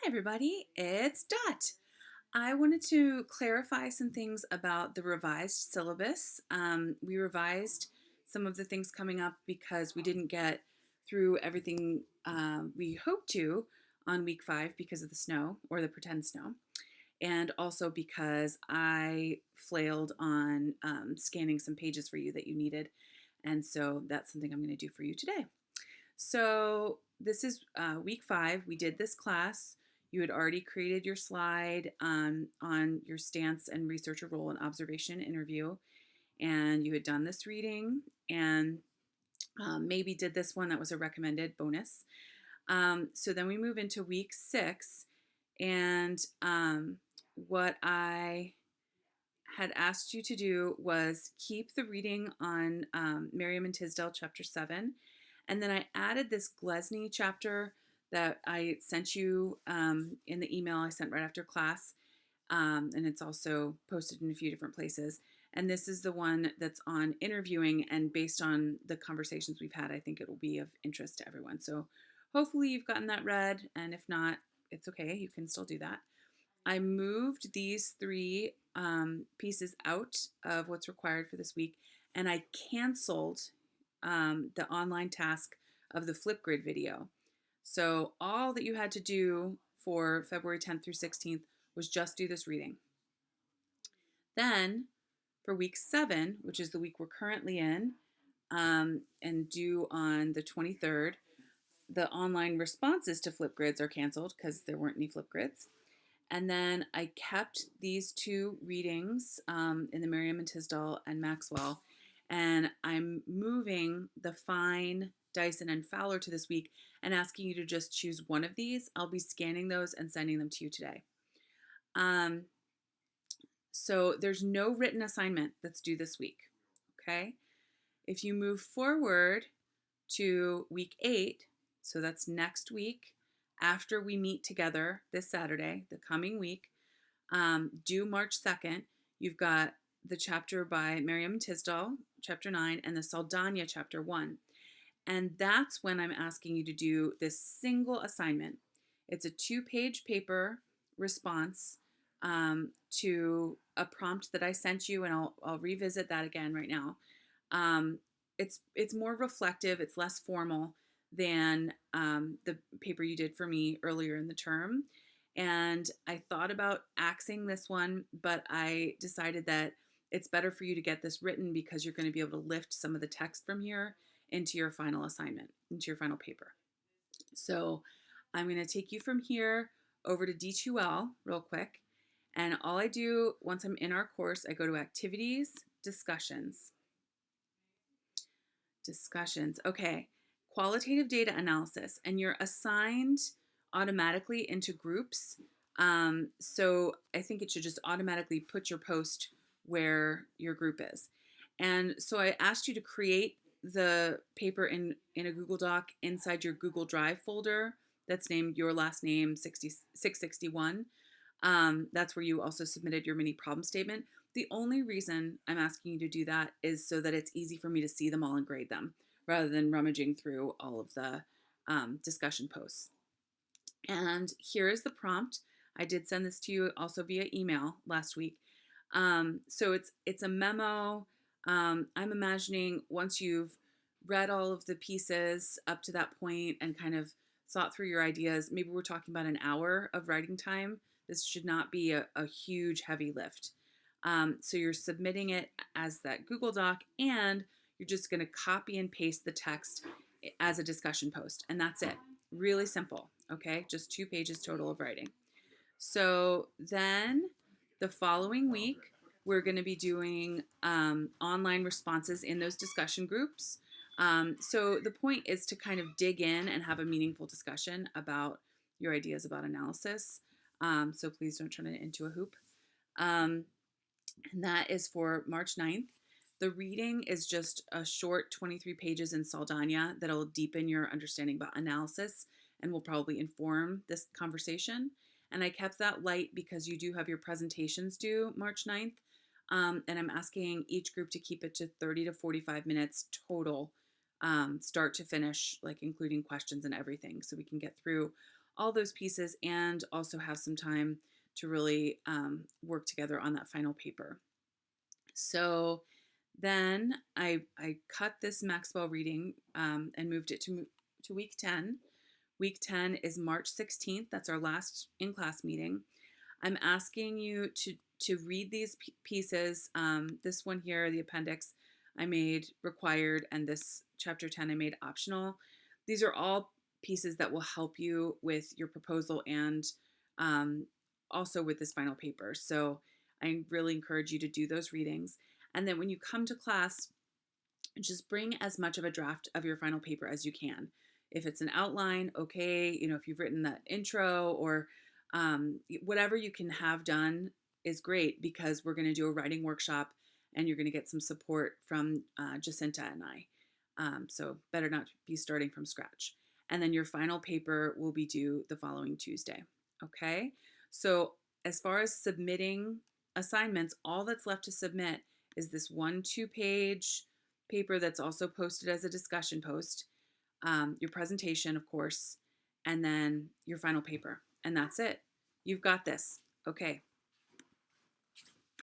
everybody, it's Dot. I wanted to clarify some things about the revised syllabus. We revised some of the things coming up because we didn't get through everything we hoped to on week 5 because of the snow or the pretend snow, and also because I flailed on scanning some pages for you that you needed. And so that's something I'm going to do for you today. So this is week 5. We did this class. You had already created your slide on your stance and researcher role and observation interview, and you had done this reading and maybe did this one that was a recommended bonus. So then we move into week 6, and what I had asked you to do was keep the reading on Miriam and Tisdale chapter 7. And then I added this Glesney chapter that I sent you in the email I sent right after class. And it's also posted in a few different places. And this is the one that's on interviewing, and based on the conversations we've had, I think it will be of interest to everyone. So hopefully you've gotten that read, and if not, it's okay. You can still do that. I moved these 3 pieces out of what's required for this week, and I canceled the online task of the Flipgrid video. So all that you had to do for February 10th through 16th was just do this reading. Then for week 7, which is the week we're currently in, and due on the 23rd, the online responses to Flipgrids are canceled because there weren't any Flipgrids. And then I kept these 2 readings in the Miriam and Tisdale and Maxwell, and I'm moving the Fine, Dyson, and Fowler to this week and asking you to just choose one of these. I'll be scanning those and sending them to you today. So there's no written assignment that's due this week, okay? If you move forward to week 8, so that's next week, after we meet together this Saturday, the coming week, due March 2nd, you've got the chapter by Miriam Tisdale, chapter 9, and the Saldana, chapter 1. And that's when I'm asking you to do this single assignment. It's a 2-page paper response to a prompt that I sent you, and I'll revisit that again right now. It's more reflective, it's less formal than the paper you did for me earlier in the term. And I thought about axing this one, but I decided that it's better for you to get this written because you're going to be able to lift some of the text from here into your final assignment, into your final paper. So I'm going to take you from here over to D2L real quick. And all I do once I'm in our course, I go to activities, discussions. Okay. Qualitative data analysis, and you're assigned automatically into groups. So I think it should just automatically put your post where your group is. And so I asked you to create the paper in a Google Doc inside your Google Drive folder that's named your last name 661. That's where you also submitted your mini problem statement. The only reason I'm asking you to do that is so that it's easy for me to see them all and grade them, rather than rummaging through all of the discussion posts. And here is the prompt. I did send this to you also via email last week. So it's a memo. I'm imagining once you've read all of the pieces up to that point and kind of thought through your ideas, maybe we're talking about an hour of writing time. This should not be a huge, heavy lift. So you're submitting it as that Google Doc, and you're just going to copy and paste the text as a discussion post, and that's it. Really simple, okay? Just 2 pages total of writing. So then the following week, we're going to be doing online responses in those discussion groups. So the point is to kind of dig in and have a meaningful discussion about your ideas about analysis. So please don't turn it into a hoop. And that is for March 9th. The reading is just a short 23 pages in Saldana that'll deepen your understanding about analysis and will probably inform this conversation. And I kept that light because you do have your presentations due March 9th. And I'm asking each group to keep it to 30 to 45 minutes total, start to finish, like including questions and everything, so we can get through all those pieces and also have some time to really work together on that final paper. So then I cut this Maxwell reading and moved it to week 10. Week 10 is March 16th. That's our last in class meeting. I'm asking you to read these pieces. This one here, the appendix, I made required, and this chapter 10 I made optional. These are all pieces that will help you with your proposal and um, also with this final paper. So I really encourage you to do those readings. And then when you come to class, just bring as much of a draft of your final paper as you can. If it's an outline, okay, if you've written the intro or whatever you can have done is great, because we're going to do a writing workshop and you're going to get some support from Jacinta and I. So better not be starting from scratch. And then your final paper will be due the following Tuesday. Okay. So as far as submitting assignments, all that's left to submit is this 2-page paper that's also posted as a discussion post, your presentation, of course, and then your final paper. And that's it. You've got this. Okay.